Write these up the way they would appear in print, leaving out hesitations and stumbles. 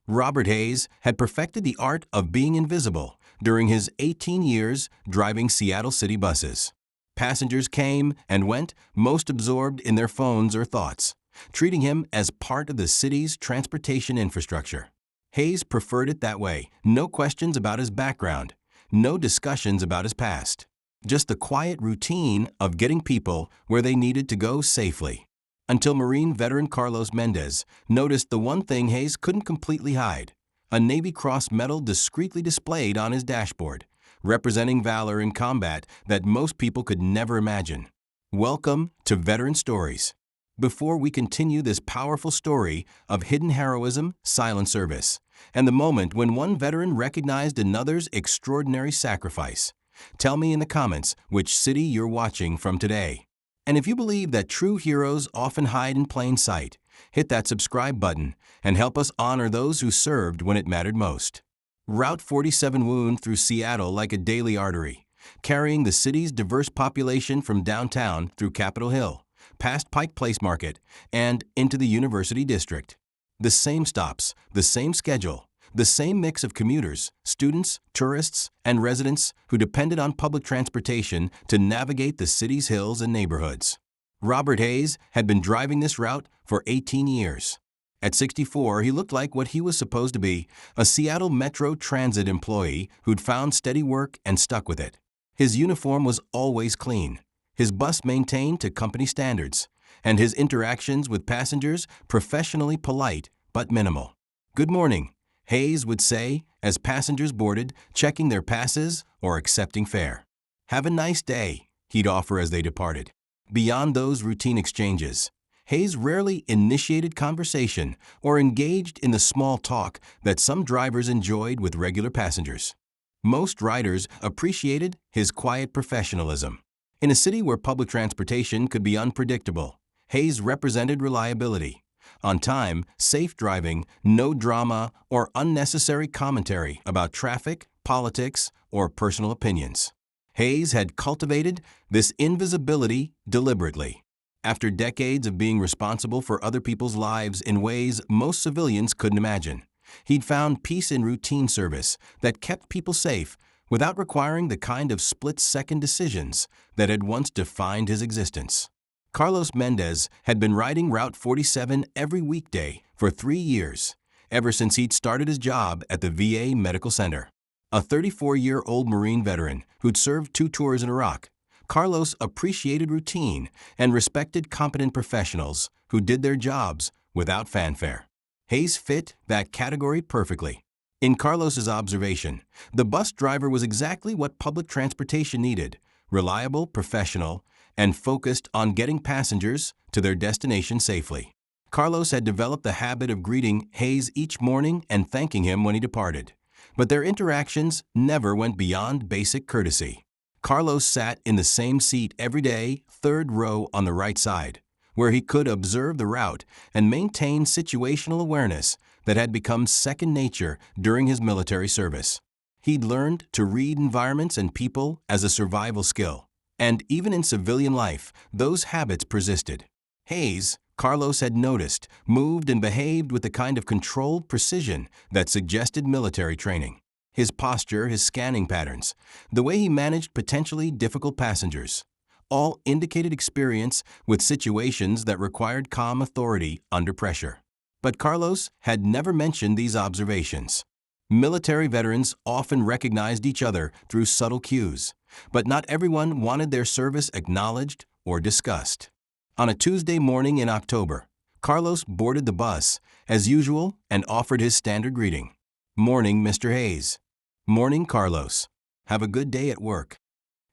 Robert Hayes had perfected the art of being invisible during his 18 years driving Seattle city buses. Passengers came and went, most absorbed in their phones or thoughts, treating him as part of the city's transportation infrastructure. Hayes preferred it that way. No questions about his background, no discussions about his past. Just the quiet routine of getting people where they needed to go safely. Until Marine veteran Carlos Mendez noticed the one thing Hayes couldn't completely hide: a Navy Cross medal discreetly displayed on his dashboard, representing valor in combat that most people could never imagine. Welcome to Veteran Stories. Before we continue this powerful story of hidden heroism, silent service, and the moment when one veteran recognized another's extraordinary sacrifice, tell me in the comments which city you're watching from today. And if you believe that true heroes often hide in plain sight, hit that subscribe button and help us honor those who served when it mattered most. Route 47 wound through Seattle like a daily artery, carrying the city's diverse population from downtown through Capitol Hill, past Pike Place Market, and into the University District. The same stops, the same schedule, the same mix of commuters, students, tourists, and residents who depended on public transportation to navigate the city's hills and neighborhoods. Robert Hayes had been driving this route for 18 years. At 64, he looked like what he was supposed to be, a Seattle Metro Transit employee who'd found steady work and stuck with it. His uniform was always clean, his bus maintained to company standards, and his interactions with passengers professionally polite but minimal. "Good morning," Hayes would say as passengers boarded, checking their passes or accepting fare. "Have a nice day," he'd offer as they departed. Beyond those routine exchanges, Hayes rarely initiated conversation or engaged in the small talk that some drivers enjoyed with regular passengers. Most riders appreciated his quiet professionalism. In a city where public transportation could be unpredictable, Hayes represented reliability. On time, safe driving, no drama or unnecessary commentary about traffic, politics, or personal opinions. Hayes had cultivated this invisibility deliberately. After decades of being responsible for other people's lives in ways most civilians couldn't imagine, he'd found peace in routine service that kept people safe without requiring the kind of split-second decisions that had once defined his existence. Carlos Mendez had been riding Route 47 every weekday for 3 years, ever since he'd started his job at the VA Medical Center. A 34-year-old Marine veteran who'd served 2 tours in Iraq, Carlos appreciated routine and respected competent professionals who did their jobs without fanfare. Hayes fit that category perfectly. In Carlos's observation, the bus driver was exactly what public transportation needed: reliable, professional, and focused on getting passengers to their destination safely. Carlos had developed the habit of greeting Hayes each morning and thanking him when he departed, but their interactions never went beyond basic courtesy. Carlos sat in the same seat every day, 3rd row on the right side, where he could observe the route and maintain situational awareness that had become second nature during his military service. He'd learned to read environments and people as a survival skill, and even in civilian life, those habits persisted. Hayes, Carlos had noticed, moved and behaved with the kind of controlled precision that suggested military training. His posture, his scanning patterns, the way he managed potentially difficult passengers, all indicated experience with situations that required calm authority under pressure. But Carlos had never mentioned these observations. Military veterans often recognized each other through subtle cues, but not everyone wanted their service acknowledged or discussed. On a Tuesday morning in October, Carlos boarded the bus, as usual, and offered his standard greeting. "Morning, Mr. Hayes." "Morning, Carlos. Have a good day at work."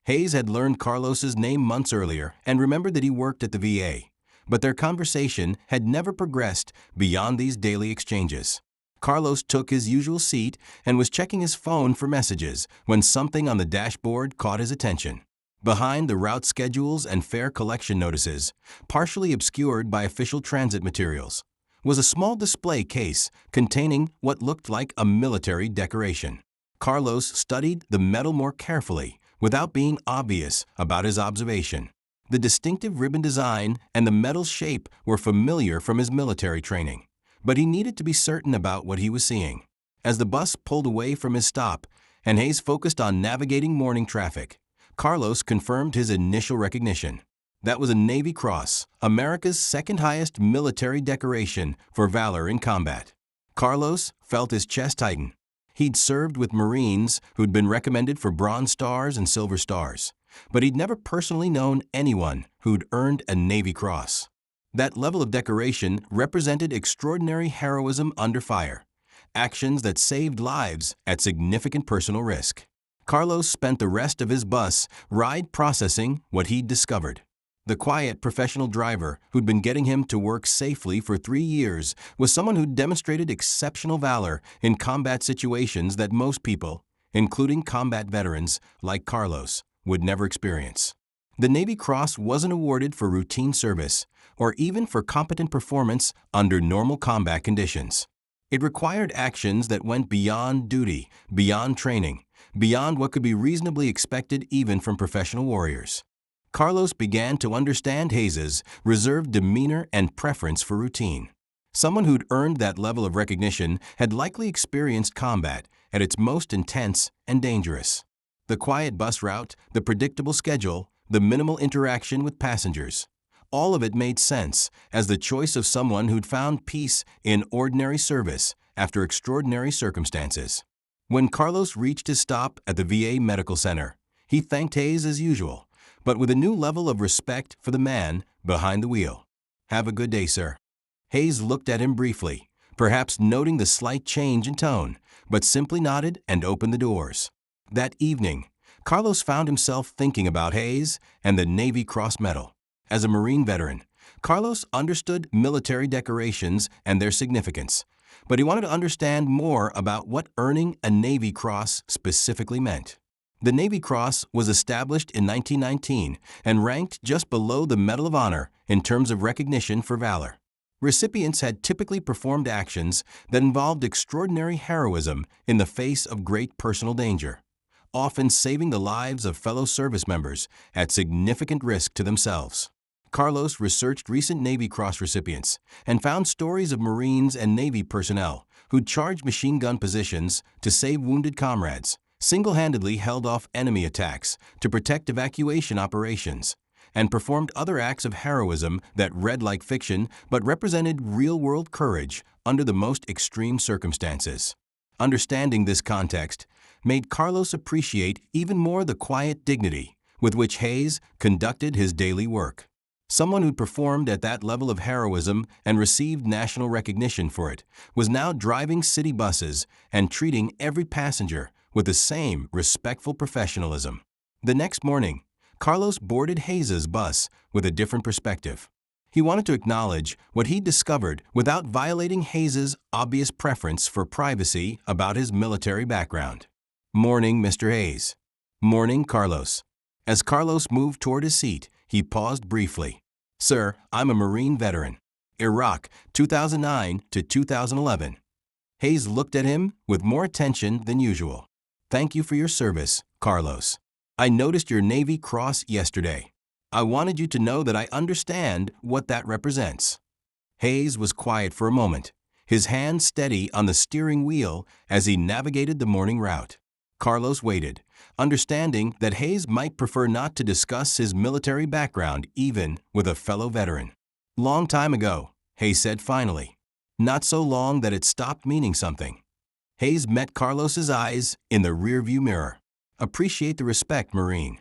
Hayes had learned Carlos's name months earlier and remembered that he worked at the VA, but their conversation had never progressed beyond these daily exchanges. Carlos took his usual seat and was checking his phone for messages when something on the dashboard caught his attention. Behind the route schedules and fare collection notices, partially obscured by official transit materials, was a small display case containing what looked like a military decoration. Carlos studied the metal more carefully without being obvious about his observation. The distinctive ribbon design and the metal shape were familiar from his military training, but he needed to be certain about what he was seeing. As the bus pulled away from his stop and Hayes focused on navigating morning traffic, Carlos confirmed his initial recognition. That was a Navy Cross, America's second highest military decoration for valor in combat. Carlos felt his chest tighten. He'd served with Marines who'd been recommended for Bronze Stars and Silver Stars, but he'd never personally known anyone who'd earned a Navy Cross. That level of decoration represented extraordinary heroism under fire, actions that saved lives at significant personal risk. Carlos spent the rest of his bus ride processing what he'd discovered. The quiet professional driver who'd been getting him to work safely for 3 years was someone who'd demonstrated exceptional valor in combat situations that most people, including combat veterans like Carlos, would never experience. The Navy Cross wasn't awarded for routine service or even for competent performance under normal combat conditions. It required actions that went beyond duty, beyond training, beyond what could be reasonably expected even from professional warriors. Carlos began to understand Hayes's reserved demeanor and preference for routine. Someone who'd earned that level of recognition had likely experienced combat at its most intense and dangerous. The quiet bus route, the predictable schedule, the minimal interaction with passengers. All of it made sense as the choice of someone who'd found peace in ordinary service after extraordinary circumstances. When Carlos reached his stop at the VA Medical Center, he thanked Hayes as usual, but with a new level of respect for the man behind the wheel. "Have a good day, sir." Hayes looked at him briefly, perhaps noting the slight change in tone, but simply nodded and opened the doors. That evening, Carlos found himself thinking about Hayes and the Navy Cross Medal. As a Marine veteran, Carlos understood military decorations and their significance, but he wanted to understand more about what earning a Navy Cross specifically meant. The Navy Cross was established in 1919 and ranked just below the Medal of Honor in terms of recognition for valor. Recipients had typically performed actions that involved extraordinary heroism in the face of great personal danger, often saving the lives of fellow service members at significant risk to themselves. Carlos researched recent Navy Cross recipients and found stories of Marines and Navy personnel who'd charged machine gun positions to save wounded comrades, single-handedly held off enemy attacks to protect evacuation operations, and performed other acts of heroism that read like fiction but represented real-world courage under the most extreme circumstances. Understanding this context made Carlos appreciate even more the quiet dignity with which Hayes conducted his daily work. Someone who'd performed at that level of heroism and received national recognition for it was now driving city buses and treating every passenger with the same respectful professionalism. The next morning, Carlos boarded Hayes's bus with a different perspective. He wanted to acknowledge what he'd discovered without violating Hayes's obvious preference for privacy about his military background. "Morning, Mr. Hayes." "Morning, Carlos." As Carlos moved toward his seat, he paused briefly. "Sir, I'm a Marine veteran. Iraq, 2009 to 2011. Hayes looked at him with more attention than usual. "Thank you for your service, Carlos. I noticed your Navy Cross yesterday. I wanted you to know that I understand what that represents." Hayes was quiet for a moment, his hand steady on the steering wheel as he navigated the morning route. Carlos waited, understanding that Hayes might prefer not to discuss his military background even with a fellow veteran. "Long time ago," Hayes said finally. "Not so long that it stopped meaning something." Hayes met Carlos's eyes in the rearview mirror. "Appreciate the respect, Marine."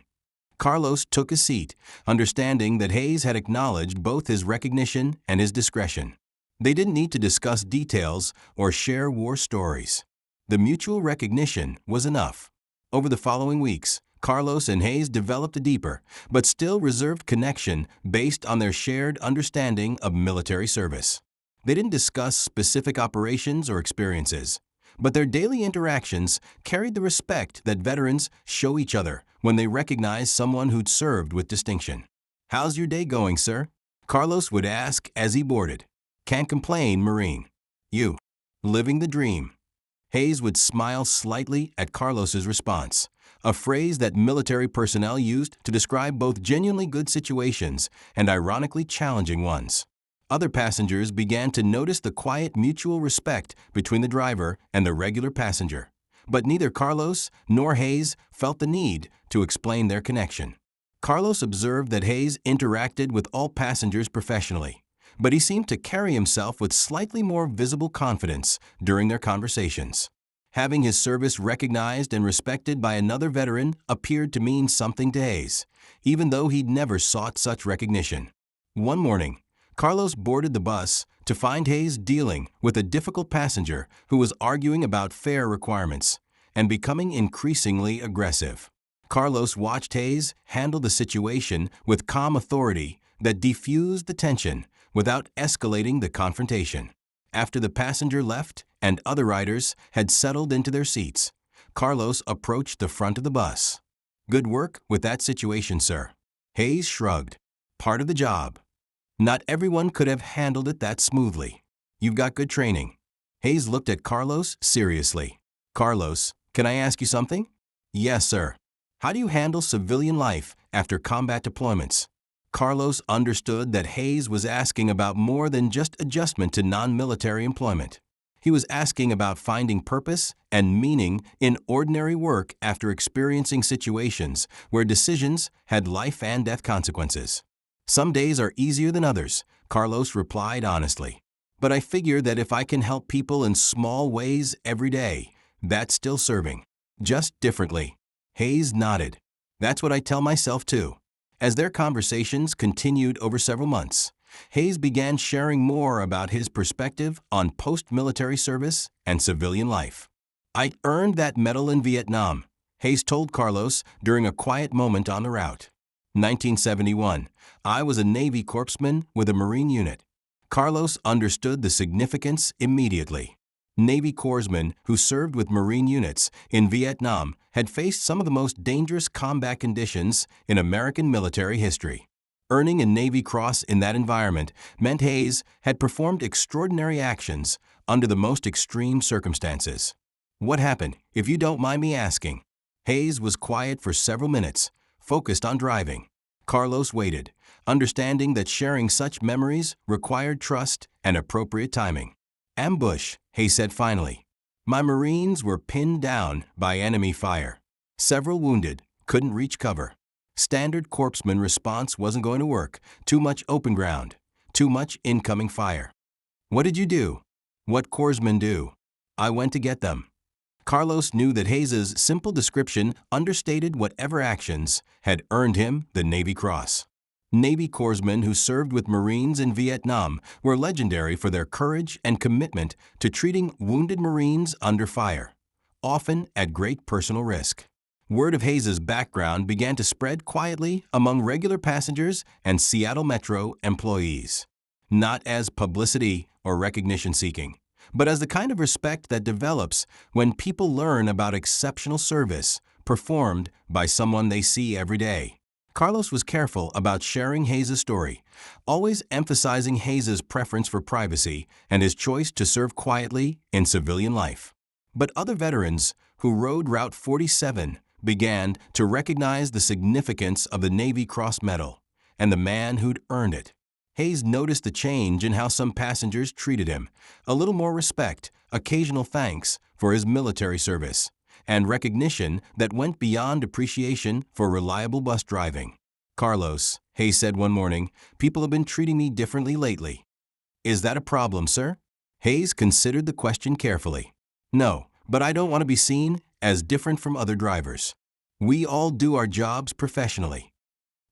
Carlos took a seat, understanding that Hayes had acknowledged both his recognition and his discretion. They didn't need to discuss details or share war stories. The mutual recognition was enough. Over the following weeks, Carlos and Hayes developed a deeper, but still reserved connection based on their shared understanding of military service. They didn't discuss specific operations or experiences, but their daily interactions carried the respect that veterans show each other when they recognize someone who'd served with distinction. "How's your day going, sir?" Carlos would ask as he boarded. "Can't complain, Marine." "You?" "Living the dream." Hayes would smile slightly at Carlos's response, a phrase that military personnel used to describe both genuinely good situations and ironically challenging ones. Other passengers began to notice the quiet mutual respect between the driver and the regular passenger. But neither Carlos nor Hayes felt the need to explain their connection. Carlos observed that Hayes interacted with all passengers professionally, but he seemed to carry himself with slightly more visible confidence during their conversations. Having his service recognized and respected by another veteran appeared to mean something to Hayes, even though he'd never sought such recognition. One morning, Carlos boarded the bus to find Hayes dealing with a difficult passenger who was arguing about fare requirements and becoming increasingly aggressive. Carlos watched Hayes handle the situation with calm authority that diffused the tension without escalating the confrontation. After the passenger left and other riders had settled into their seats, Carlos approached the front of the bus. "Good work with that situation, sir." Hayes shrugged. "Part of the job. Not everyone could have handled it that smoothly. You've got good training." Hayes looked at Carlos seriously. "Carlos, can I ask you something?" "Yes, sir." "How do you handle civilian life after combat deployments?" Carlos understood that Hayes was asking about more than just adjustment to non-military employment. He was asking about finding purpose and meaning in ordinary work after experiencing situations where decisions had life and death consequences. "Some days are easier than others," Carlos replied honestly. "But I figure that if I can help people in small ways every day, that's still serving. Just differently." Hayes nodded. "That's what I tell myself too." As their conversations continued over several months, Hayes began sharing more about his perspective on post-military service and civilian life. "I earned that medal in Vietnam," Hayes told Carlos during a quiet moment on the route. 1971, I was a Navy corpsman with a Marine unit. Carlos understood the significance immediately. Navy corpsmen who served with Marine units in Vietnam had faced some of the most dangerous combat conditions in American military history. Earning a Navy Cross in that environment meant Hayes had performed extraordinary actions under the most extreme circumstances. "What happened, if you don't mind me asking?" Hayes was quiet for several minutes, focused on driving. Carlos waited, understanding that sharing such memories required trust and appropriate timing. "Ambush," Hayes said finally. "My Marines were pinned down by enemy fire. Several wounded, couldn't reach cover. Standard corpsman response wasn't going to work. Too much open ground. Too much incoming fire." "What did you do?" "What corpsmen do. I went to get them." Carlos knew that Hayes's simple description understated whatever actions had earned him the Navy Cross. Navy corpsmen who served with Marines in Vietnam were legendary for their courage and commitment to treating wounded Marines under fire, often at great personal risk. Word of Hayes's background began to spread quietly among regular passengers and Seattle Metro employees, not as publicity or recognition seeking, but as the kind of respect that develops when people learn about exceptional service performed by someone they see every day. Carlos was careful about sharing Hayes' story, always emphasizing Hayes' preference for privacy and his choice to serve quietly in civilian life. But other veterans who rode Route 47 began to recognize the significance of the Navy Cross Medal and the man who'd earned it. Hayes noticed the change in how some passengers treated him, a little more respect, occasional thanks for his military service, and recognition that went beyond appreciation for reliable bus driving. "Carlos," Hayes said one morning, "people have been treating me differently lately." "Is that a problem, sir?" Hayes considered the question carefully. "No, but I don't want to be seen as different from other drivers. We all do our jobs professionally."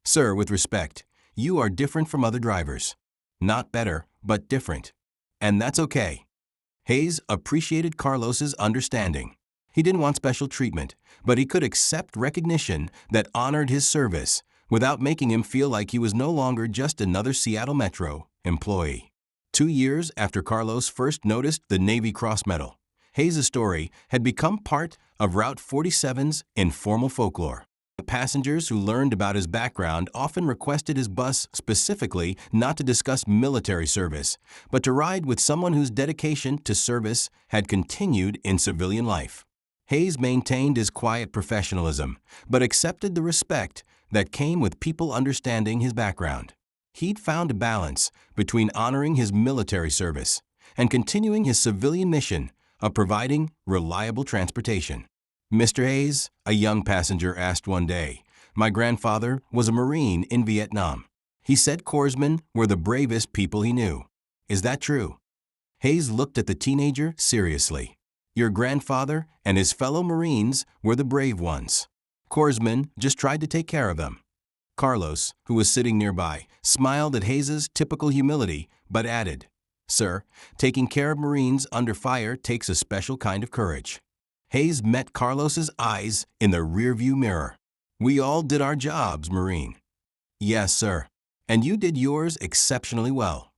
"Sir, with respect, you are different from other drivers. Not better, but different. And that's okay." Hayes appreciated Carlos's understanding. He didn't want special treatment, but he could accept recognition that honored his service without making him feel like he was no longer just another Seattle Metro employee. 2 years after Carlos first noticed the Navy Cross Medal, Hayes' story had become part of Route 47's informal folklore. The passengers who learned about his background often requested his bus specifically not to discuss military service, but to ride with someone whose dedication to service had continued in civilian life. Hayes maintained his quiet professionalism, but accepted the respect that came with people understanding his background. He'd found a balance between honoring his military service and continuing his civilian mission of providing reliable transportation. "Mr. Hayes," a young passenger asked one day, "my grandfather was a Marine in Vietnam. He said corpsmen were the bravest people he knew. Is that true?" Hayes looked at the teenager seriously. "Your grandfather and his fellow Marines were the brave ones. Corpsmen just tried to take care of them." Carlos, who was sitting nearby, smiled at Hayes's typical humility, but added, "Sir, taking care of Marines under fire takes a special kind of courage." Hayes met Carlos's eyes in the rearview mirror. "We all did our jobs, Marine." "Yes, sir. And you did yours exceptionally well."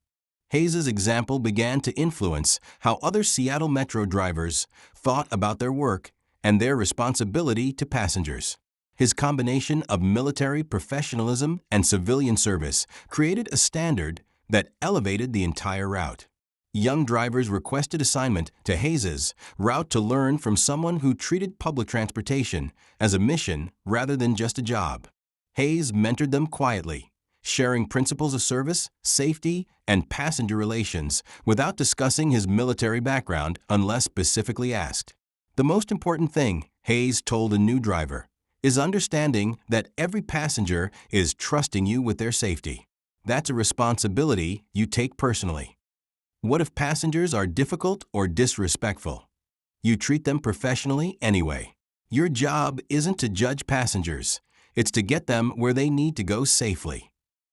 Hayes's example began to influence how other Seattle Metro drivers thought about their work and their responsibility to passengers. His combination of military professionalism and civilian service created a standard that elevated the entire route. Young drivers requested assignment to Hayes's route to learn from someone who treated public transportation as a mission rather than just a job. Hayes mentored them quietly, sharing principles of service, safety, and passenger relations without discussing his military background unless specifically asked. "The most important thing," Hayes told a new driver, "is understanding that every passenger is trusting you with their safety. That's a responsibility you take personally. What if passengers are difficult or disrespectful? You treat them professionally anyway. Your job isn't to judge passengers, it's to get them where they need to go safely."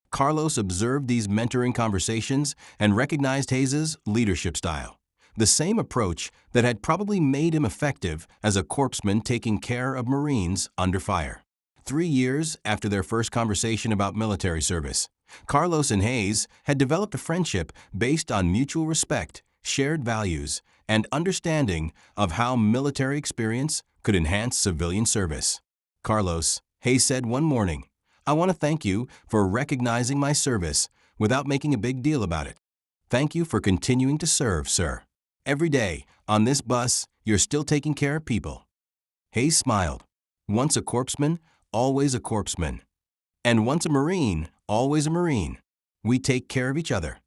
Carlos observed these mentoring conversations and recognized Hayes's leadership style, the same approach that had probably made him effective as a corpsman taking care of Marines under fire. 3 years after their first conversation about military service, Carlos and Hayes had developed a friendship based on mutual respect, shared values, and understanding of how military experience could enhance civilian service. "Carlos," Hayes said one morning, "I want to thank you for recognizing my service without making a big deal about it. Thank you for continuing to serve, sir. Every day, on this bus, you're still taking care of people." Hayes smiled. "Once a corpsman, always a corpsman. And once a Marine, always a Marine. We take care of each other."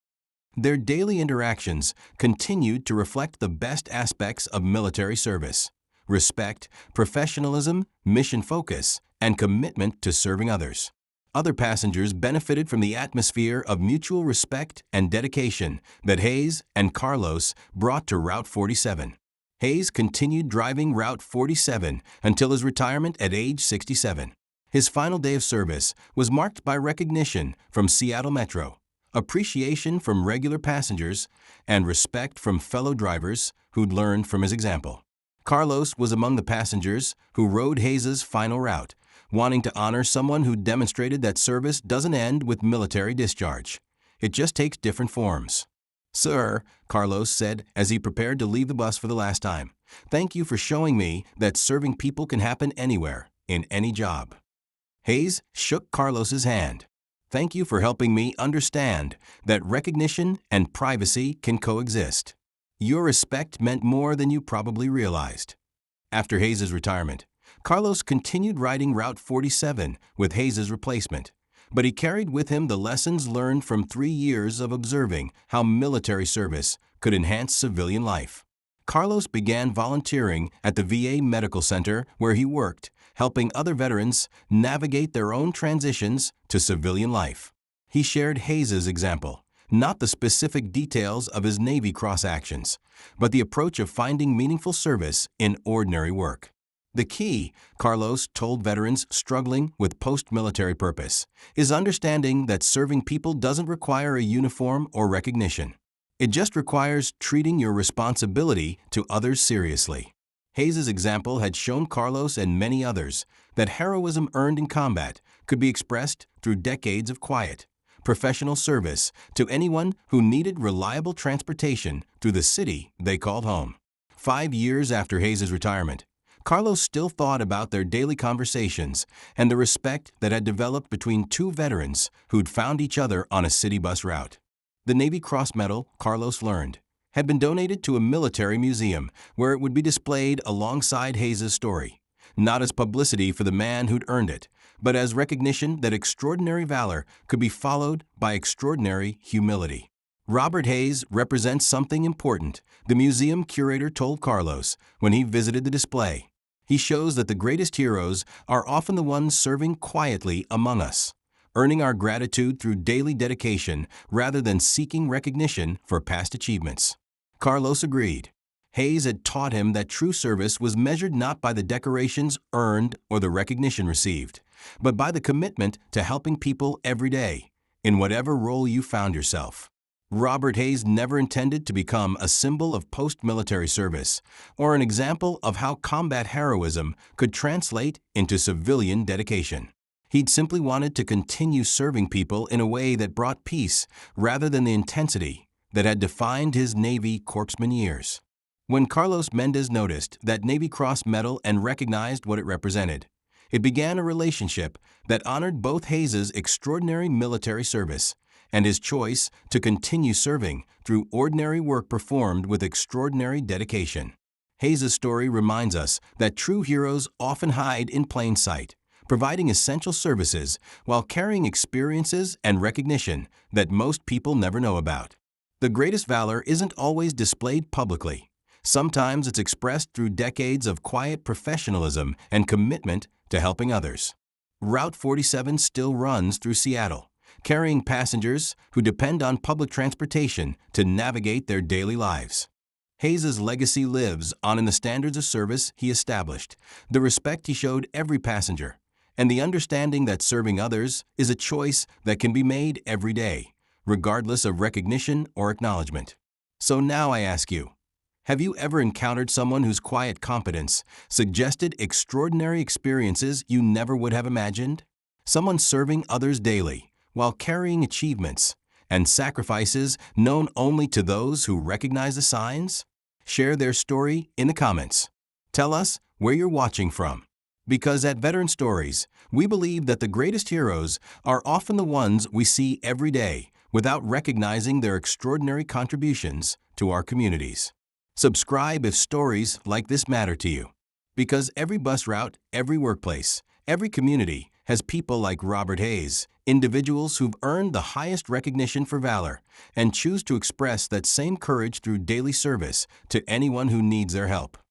Their daily interactions continued to reflect the best aspects of military service: respect, professionalism, mission focus, and commitment to serving others. Other passengers benefited from the atmosphere of mutual respect and dedication that Hayes and Carlos brought to Route 47. Hayes continued driving Route 47 until his retirement at age 67. His final day of service was marked by recognition from Seattle Metro, appreciation from regular passengers, and respect from fellow drivers who'd learned from his example. Carlos was among the passengers who rode Hayes's final route, wanting to honor someone who demonstrated that service doesn't end with military discharge. It just takes different forms. "Sir," Carlos said as he prepared to leave the bus for the last time, "thank you for showing me that serving people can happen anywhere, in any job." Hayes shook Carlos's hand. "Thank you for helping me understand that recognition and privacy can coexist. Your respect meant more than you probably realized." After Hayes's retirement, Carlos continued riding Route 47 with Hayes's replacement, but he carried with him the lessons learned from 3 years of observing how military service could enhance civilian life. Carlos began volunteering at the VA Medical Center where he worked, helping other veterans navigate their own transitions to civilian life. He shared Hayes's example, not the specific details of his Navy Cross actions, but the approach of finding meaningful service in ordinary work. The key, Carlos told veterans struggling with post-military purpose, is understanding that serving people doesn't require a uniform or recognition. It just requires treating your responsibility to others seriously. Hayes's example had shown Carlos and many others that heroism earned in combat could be expressed through decades of quiet, professional service to anyone who needed reliable transportation through the city they called home. 5 years after Hayes's retirement, Carlos still thought about their daily conversations and the respect that had developed between two veterans who'd found each other on a city bus route. The Navy Cross Medal, Carlos learned, had been donated to a military museum where it would be displayed alongside Hayes's story, not as publicity for the man who'd earned it, but as recognition that extraordinary valor could be followed by extraordinary humility. Robert Hayes represents something important, the museum curator told Carlos when he visited the display. He shows that the greatest heroes are often the ones serving quietly among us, earning our gratitude through daily dedication rather than seeking recognition for past achievements. Carlos agreed. Hayes had taught him that true service was measured not by the decorations earned or the recognition received, but by the commitment to helping people every day, in whatever role you found yourself. Robert Hayes never intended to become a symbol of post-military service or an example of how combat heroism could translate into civilian dedication. He'd simply wanted to continue serving people in a way that brought peace rather than the intensity that had defined his Navy corpsman years. When Carlos Mendez noticed that Navy Cross medal and recognized what it represented, it began a relationship that honored both Hayes's extraordinary military service and his choice to continue serving through ordinary work performed with extraordinary dedication. Hayes's story reminds us that true heroes often hide in plain sight, providing essential services while carrying experiences and recognition that most people never know about. The greatest valor isn't always displayed publicly. Sometimes it's expressed through decades of quiet professionalism and commitment to helping others. Route 47 still runs through Seattle, carrying passengers who depend on public transportation to navigate their daily lives. Hayes's legacy lives on in the standards of service he established, the respect he showed every passenger, and the understanding that serving others is a choice that can be made every day, regardless of recognition or acknowledgement. So now I ask you, have you ever encountered someone whose quiet competence suggested extraordinary experiences you never would have imagined? Someone serving others daily, while carrying achievements and sacrifices known only to those who recognize the signs? Share their story in the comments. Tell us where you're watching from. Because at Veteran Stories, we believe that the greatest heroes are often the ones we see every day without recognizing their extraordinary contributions to our communities. Subscribe if stories like this matter to you. Because every bus route, every workplace, every community has people like Robert Hayes, individuals who've earned the highest recognition for valor and choose to express that same courage through daily service to anyone who needs their help.